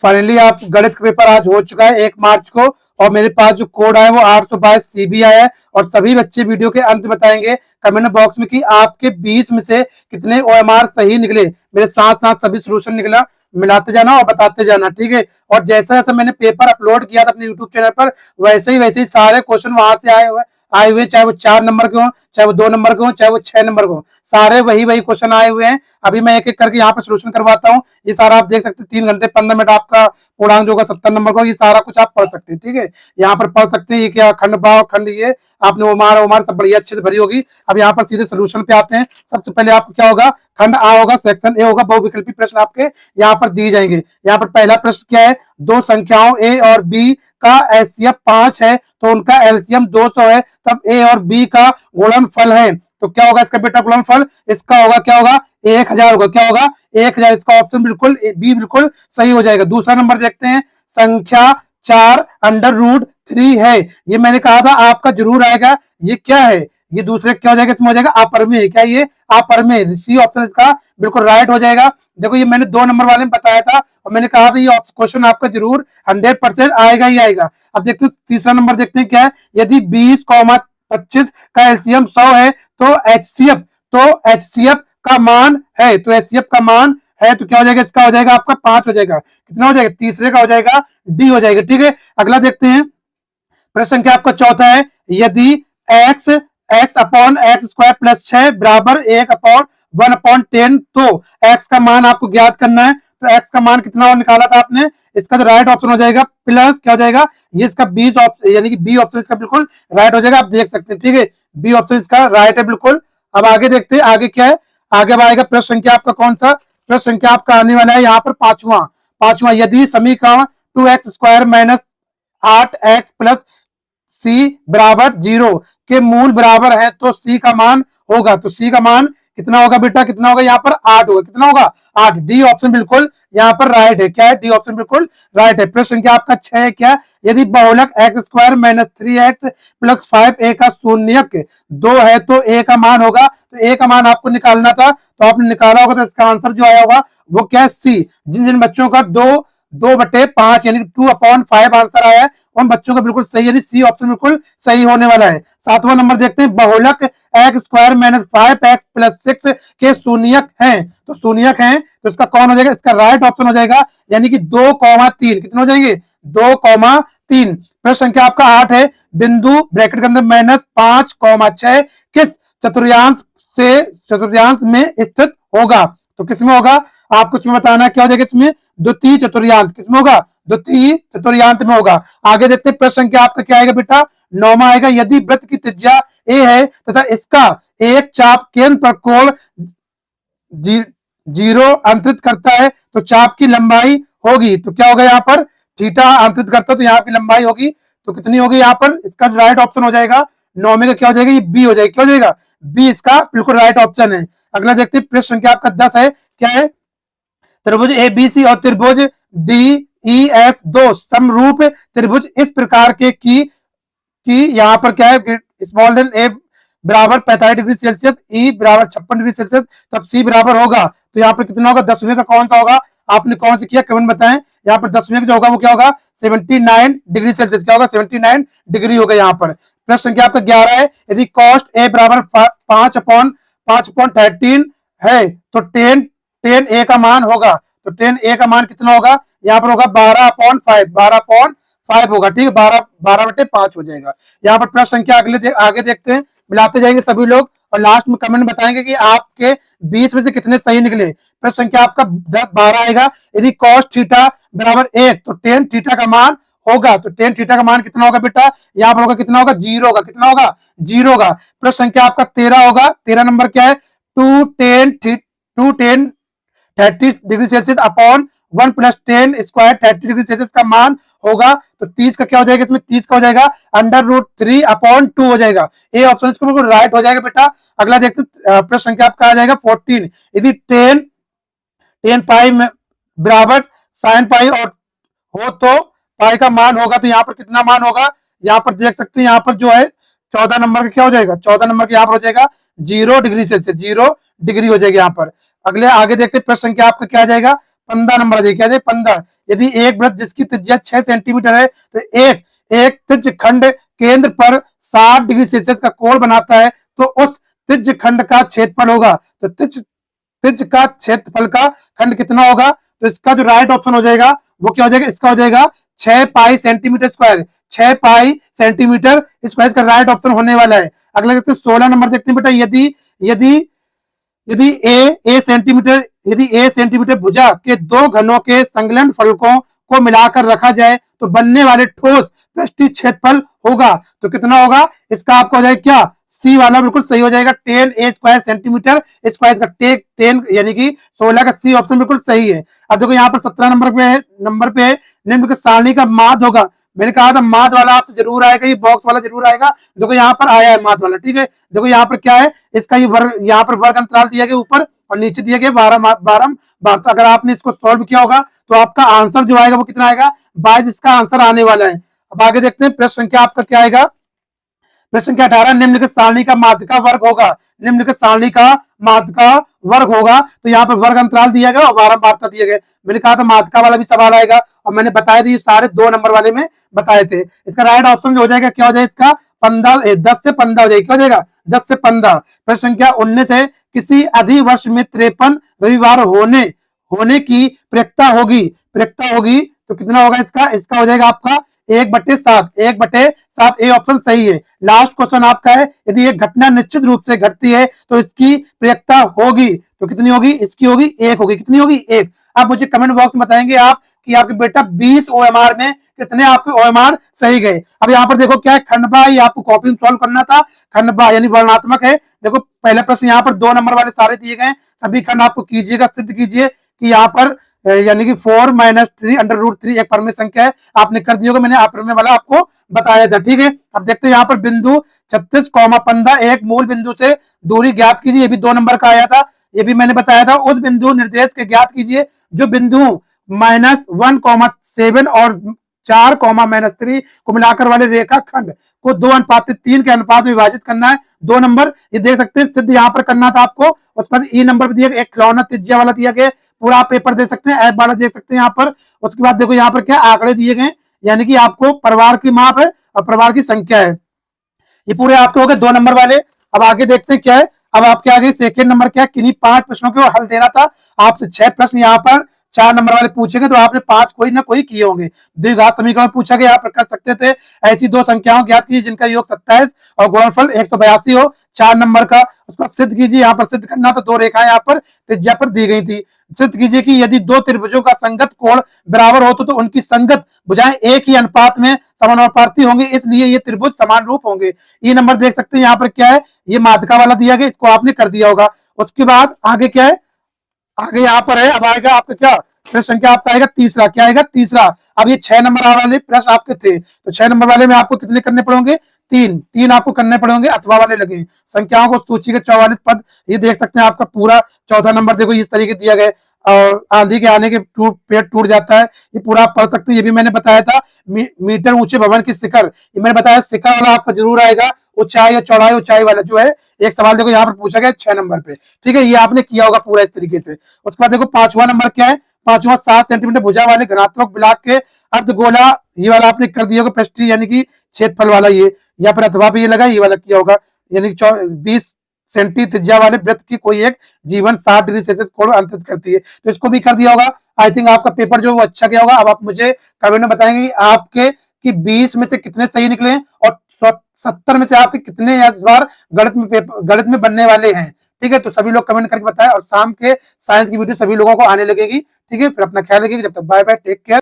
Finally आप गणित का पेपर आज हो चुका है 1 मार्च को, और मेरे पास जो कोड है वो 822 CB आया है। और सभी बच्चे वीडियो के अंत बताएंगे कमेंट बॉक्स में कि आपके 20 में से कितने OMR सही निकले। मेरे साथ साथ सभी सोल्यूशन निकला मिलाते जाना और बताते जाना, ठीक है। और जैसा जैसा मैंने पेपर अपलोड किया था अपने यूट्यूब चैनल पर, वैसे ही सारे क्वेश्चन वहां से आए हुए, चाहे वो 4 नंबर के हो, चाहे वो 2 नंबर के हो, चाहे वो 6 नंबर के हो, सारे वही क्वेश्चन आए हुए हैं। अभी मैं एक एक करके यहाँ पर सोल्यूशन करवाता हूँ। ये सारा आप देख सकते हैं 3 घंटे 15 मिनट आपका पूर्णांक जो होगा 70 नंबर का, ये सारा कुछ आप पढ़ सकते हैं, ठीक है। यहाँ पर पढ़ सकते हैं ये क्या खंड भाव खंड, ये आपने ओमार सब बढ़िया अच्छे से भरी होगी। अब यहाँ पर सीधे सोल्यूशन पे आते हैं। सबसे पहले आपको क्या होगा, खंड आ होगा, सेक्शन ए होगा, बहुविकल्पी प्रश्न आपके यहाँ पर दिए जाएंगे। यहाँ पर पहला प्रश्न क्या है, दो संख्याओं ए और बी का एचसीएफ 5 है तो उनका एलसीएम 200 है, तब ए और बी का गुणनफल है। तो क्या होगा इसका बेटा गुणनफल, इसका होगा क्या होगा 1000 होगा, क्या होगा 1000। इसका ऑप्शन बिल्कुल बी बिल्कुल सही हो जाएगा। दूसरा नंबर देखते हैं, संख्या 4√3 है, ये मैंने कहा था आपका जरूर आएगा। ये क्या है, ये दूसरे क्या हो जाएगा, इसमें हो जाएगा अपरमेय। क्या ये अपरमेय, सी ऑप्शन इसका बिल्कुल राइट हो जाएगा। देखो ये मैंने 2 नंबर वाले में बताया था और मैंने कहा था ये क्वेश्चन आपका जरूर 100% आएगा ही आएगा। अब देखते हैं तीसरा नंबर देखते हैं क्या है, यदि 20,25 का एलसीएम 100 है तो एचसीएफ का मान है, तो एचसीएफ का मान है तो क्या हो जाएगा, इसका हो जाएगा आपका 5 हो जाएगा। कितना हो जाएगा, तीसरे का हो जाएगा डी हो जाएगा, ठीक है। अगला देखते हैं, प्रश्न संख्या आपका चौथा है, यदि x upon x square plus 6 बराबर 1/1/10, तो x का मान आपको ज्ञात करना है। तो x का मान कितना निकाला था आपने, इसका जो राइट ऑप्शन हो जाएगा प्लस क्या हो जाएगा, ये इसका बी ऑप्शन यानी कि बी ऑप्शन इसका बिल्कुल राइट हो जाएगा। आप देख सकते हैं, ठीक है, बी ऑप्शन इसका राइट है बिल्कुल। अब आगे देखते हैं आगे क्या है, आगे अब आएगा प्रश्न संख्या आपका कौन सा, प्रश्न संख्या आपका आने वाला है यहाँ पर पांचवा, यदि समीकरण 2x² - 8x प्लस सी बराबर 0 के मूल बराबर है तो सी का मान होगा, तो सी का मान कितना होगा बेटा, कितना होगा यहाँ पर 8 होगा, कितना होगा 8। डी ऑप्शन बिल्कुल यहाँ पर राइट है, क्या है डी ऑप्शन बिल्कुल राइट है। प्रश्न संख्या आपका 6 है, क्या यदि बहुलक x² - 3x प्लस 5a का शून्यक 2 है तो a का मान होगा, तो a का मान आपको निकालना था तो आपने निकाला होगा, तो इसका आंसर जो आया होगा वो क्या है सी। जिन जिन बच्चों का 2/5 यानी 2/5 आंसर आया है उन बच्चों का बिल्कुल सही, यानी सी ऑप्शन बिल्कुल सही होने वाला है। 7वां नंबर देखते हैं, बहुलक x² - 5x प्लस 6 के शून्यक हैं, तो शून्यक हैं तो इसका कौन हो जाएगा, इसका राइट ऑप्शन हो जाएगा, यानी कि 2,3 कितने हो जाएंगे 2,3। प्रश्न संख्या आपका 8 है, बिंदु ब्रैकेट के अंदर -5,6 किस चतुर्थांश में स्थित होगा, तो किसमें होगा आपको इसमें बताना क्या हो जाएगा, इसमें द्वितीय चतुर्थांश, किसमें होगा द्वितीय चतुर्थांश में होगा। आगे देखते हैं प्रश्न संख्या आपका क्या आएगा बेटा 9वां आएगा, यदि वृत्त की त्रिज्या ए है तथा इसका एक चाप केंद्र पर कोण 0 अंतरित करता है तो चाप की लंबाई होगी, तो क्या होगा यहाँ पर थीटा अंतरित करता है तो यहाँ की लंबाई होगी, तो कितनी होगी यहाँ पर, इसका राइट ऑप्शन हो जाएगा 9 में का क्या हो जाएगा, ये बी हो जाएगा, क्या हो जाएगा बी, इसका बिल्कुल राइट ऑप्शन है। अगला देखते हैं प्रश्न संख्या आपका 10 है, क्या है, त्रिभुज ABC और त्रिभुज DEF दो समरूप त्रिभुज इस प्रकार के कि यहाँ पर क्या है, स्मॉल देन ए बराबर 45 डिग्री सेल्सियस, ई बराबर 56 डिग्री सेल्सियस, तब सी बराबर होगा, तो यहाँ पर कितना होगा 10वें का कौन सा होगा, आपने कौन सा किया कमेंट बताएं। यहाँ पर 10वें का जो होगा वो क्या होगा 79 डिग्री सेल्सियस, क्या होगा 79 डिग्री होगा यहाँ पर। प्रश्न संख्या आपका 11 है, यदि कॉस्ट ए बराबर 5/13 है तो tan a का मान होगा, तो tan a का मान कितना होगा यहाँ पर होगा 12/5 होगा, ठीक है 12/5 हो जाएगा। यहाँ पर प्रश्न संख्या आगे देखते हैं, मिलाते जाएंगे सभी लोग और लास्ट में कमेंट बताएंगे कि आपके 20 में से कितने सही निकले। प्रश्न संख्या आपका 12 आएगा, यदि cos थीटा बराबर 1 तो tan थीटा का मान होगा, तो tan थीटा का मान कितना होगा बेटा, यहाँ पर होगा कितना होगा 0 होगा, कितना होगा 0 होगा। प्रश्न संख्या आपका 13 होगा, 13 नंबर क्या है, 2 tan 30 degree Celsius upon 1 + tan² 30 degree Celsius का मान होगा, तो 30 का क्या हो जाएगा, इसमें 30 का हो जाएगा √3/2 हो जाएगा, ए ऑप्शन इसको बिल्कुल राइट हो जाएगा बेटा। अगला देखते प्रश्न संख्या आपका आ जाएगा 14, यदि tan पाई बराबर sin पाई और हो तो पाई का मान होगा, तो यहाँ पर कितना मान होगा, यहाँ पर देख सकते हैं यहाँ पर जो है 14 नंबर का क्या हो जाएगा, 14 नंबर का यहाँ पर हो जाएगा 0 डिग्री सेल्सियस, 0 डिग्री हो जाएगी यहाँ पर। अगले आगे देखते हैं प्रश्न संख्या आपका क्या आ जाएगा 15 नंबर आ जाएगा, क्या 15। यदि एक वृत्त जिसकी त्रिज्या 6 सेंटीमीटर है तो एक एक त्रिज्य खंड केंद्र पर 60 डिग्री सेल्सियस का कोण बनाता है, तो उस त्रिज्य खंड का क्षेत्रफल होगा। तो त्रिज्य का क्षेत्रफल का खंड कितना होगा, तो इसका जो राइट ऑप्शन हो जाएगा वो क्या हो जाएगा, इसका हो जाएगा 6 पाई सेंटीमीटर स्क्वायर। 6 पाई सेंटीमीटर स्क्वायर का राइट ऑप्शन होने वाला है। अगला देखते हैं 16 नंबर देखते हैं बेटा, यदि यदि यदि ए सेंटीमीटर भुजा के दो घनों के संलग्न फलकों को मिलाकर रखा जाए तो बनने वाले ठोस पृष्ठीय क्षेत्रफल होगा। तो कितना होगा, इसका आपका हो जाएगा क्या, सी वाला बिल्कुल सही हो जाएगा। 10 ए स्क्वायर सेंटीमीटर स्क्वायर का 10 यानी कि 16 का सी ऑप्शन बिल्कुल सही है। अब देखो यहाँ पर 17 नंबर पे है निम्न सारणी का माध्य होगा। मैंने कहा था माध्य वाला आपसे जरूर आएगा, ये बॉक्स वाला जरूर आएगा। देखो यहाँ पर आया है माध्य वाला, ठीक है। देखो यहाँ पर क्या है, इसका ये वर्ग, यहाँ पर वर्ग अंतराल दिया गया ऊपर और नीचे दिया गया 12। अगर आपने इसको सॉल्व किया होगा तो आपका आंसर जो आएगा वो कितना आएगा, 22 इसका आंसर आने वाला है। अब आगे देखते हैं प्रश्न संख्या आपका क्या आएगा। प्रश्न संख्या 18, निम्नलिखित सारणी का माध्य का वर्ग होगा। निम्नलिखित सारणी का माध्य का वर्ग होगा, तो यहाँ पर वर्ग अंतराल दिया गया और बारंबारता दिया गया। मैंने कहा था माध्य का वाला भी सवाल आएगा और मैंने बताया था ये सारे 2 नंबर वाले में बताए थे। इसका राइट ऑप्शन जो हो जाएगा क्या हो जाएगा, इसका 10 से 15 हो जाएगा, क्या हो जाएगा 10 से 15। प्रश्न संख्या 19 है, किसी अधिवर्ष में 53 रविवार होने की प्रयत्ता होगी तो कितना होगा इसका हो जाएगा आपका 1/7। 1/7 ए ऑप्शन सही है। लास्ट क्वेश्चन आपका है, यदि एक घटना निश्चित रूप से घटती है तो इसकी प्रयत्ता होगी तो कितनी होगी, इसकी होगी 1 होगी। कितनी होगी, 1। आप मुझे कमेंट बॉक्स में बताएंगे आप कि आपके बेटा 20 ओएमआर में कितने आपके ओएमआर सही गए। अब यहाँ पर देखो क्या है, खंडबा, ये आपको कॉपी में सॉल्व करना था। खंडबा यानी वर्णात्मक है। देखो पहला प्रश्न यहाँ पर 2 नंबर वाले सारे दिए गए, सभी खंड आपको कीजिएगा, सिद्ध कीजिए कि यहाँ पर यानी कि 4 - 3 √3 एक परमेय संख्या है। आपने कर दिया होगा, मैंने अपरमेय वाला आपको बताया था, ठीक है। अब देखते हैं यहाँ पर बिंदु 36,15 एक मूल बिंदु से दूरी ज्ञात कीजिए। ये भी 2 नंबर का आया था, ये भी मैंने बताया था। उस बिंदु निर्देश के ज्ञात कीजिए जो बिंदु -1,7 और 4, -3 को मिलाकर वाले रेखा खंड को 2:3 के अनुपात में विभाजित करना है। 2 नंबर ये देख सकते हैं, सिद्ध यहाँ पर करना था आपको। उसके बाद ई नंबर दिया गया, एक खिलौना त्रिज्या वाला दिया गया, पूरा आप पेपर दे सकते हैं, ऐप वाला देख सकते हैं यहाँ पर। उसके बाद देखो यहाँ पर क्या आंकड़े दिए गए, यानी कि आपको परिवार की माप है और परिवार की संख्या है। ये पूरे आपके हो गए 2 नंबर वाले। अब आगे देखते हैं क्या है। अब आपके आगे सेकंड नंबर क्या है, किन्हीं 5 प्रश्नों के हल देना था आपसे। 6 प्रश्न यहाँ पर 4 नंबर वाले पूछेंगे तो आपने 5 कोई ना कोई किए होंगे। द्विघात समीकरण पूछा गया, यहाँ पर कर सकते थे। ऐसी 2 संख्याओं ज्ञात कीजिए जिनका योग 27 और गुणनफल 182 हो, 4 नंबर का। उसको सिद्ध कीजिए, यहाँ पर सिद्ध करना था। 2 रेखाएं यहाँ पर त्रिज्या पर दी गई थी। सिद्ध कीजिए कि यदि 2 त्रिभुजों का संगत कोण बराबर हो तो उनकी संगत भुजाएं एक ही अनुपात में समानुपाती होंगे, इसलिए ये त्रिभुज समान रूप होंगे। ये नंबर देख सकते हैं यहाँ पर क्या है, ये माध्यिका वाला दिया गया, इसको आपने कर दिया होगा। उसके बाद आगे क्या है, आगे यहाँ पर है। अब आएगा आपका क्या प्रश्न संख्या आपका आएगा तीसरा। क्या आएगा, तीसरा। अब ये 6 नंबर वाले प्रश्न आपके थे, तो 6 नंबर वाले में आपको कितने करने पड़ेंगे, 3 आपको करने पड़ेंगे, अथवा वाले लगे। संख्याओं को सूची के 44 पद, ये देख सकते हैं आपका पूरा चौथा नंबर देखो इस तरीके दिया गया और आंधी के आने के पेड़ टूट जाता है, ये पूरा आप पढ़ सकते हैं। ये भी मैंने बताया था। मीटर ऊंचे भवन की शिखर, ये मैंने बताया शिखर वाला आपका जरूर आएगा। ऊंचाई और चौड़ाई, ऊंचाई वाला जो है एक सवाल देखो यहाँ पर पूछा गया 6 नंबर पे, ठीक है। ये आपने किया होगा पूरा इस तरीके से। उसके बाद देखो 5वां नंबर क्या है, 5वां 7 सेंटीमीटर भुजा वाले घनात्मक ब्लॉक के अर्धगोला, ये वाला आपने कर दिया होगा पृष्ठीय यानी कि क्षेत्रफल वाला। ये या फिर अथवा पे ये लगा, ये वाला किया होगा, यानी 20 सेंटी त्रिज्या वाले वृत्त की कोई एक जीवन 60 डिग्री सेल्सियस कोण अंतरित करती है, तो इसको भी कर दिया होगा। आई थिंक आपका पेपर जो वो अच्छा गया होगा। अब आप मुझे कमेंट में बताएंगे कि आपके कि 20 में से कितने सही निकले और 70 में से आपके कितने इस बार गणित में बनने वाले हैं, ठीक है। तो सभी लोग कमेंट करके बताएं और शाम के साइंस की वीडियो सभी लोगों को आने लगेगी, ठीक है। फिर अपना ख्याल रखिएगा, जब तक बाय बाय, टेक केयर।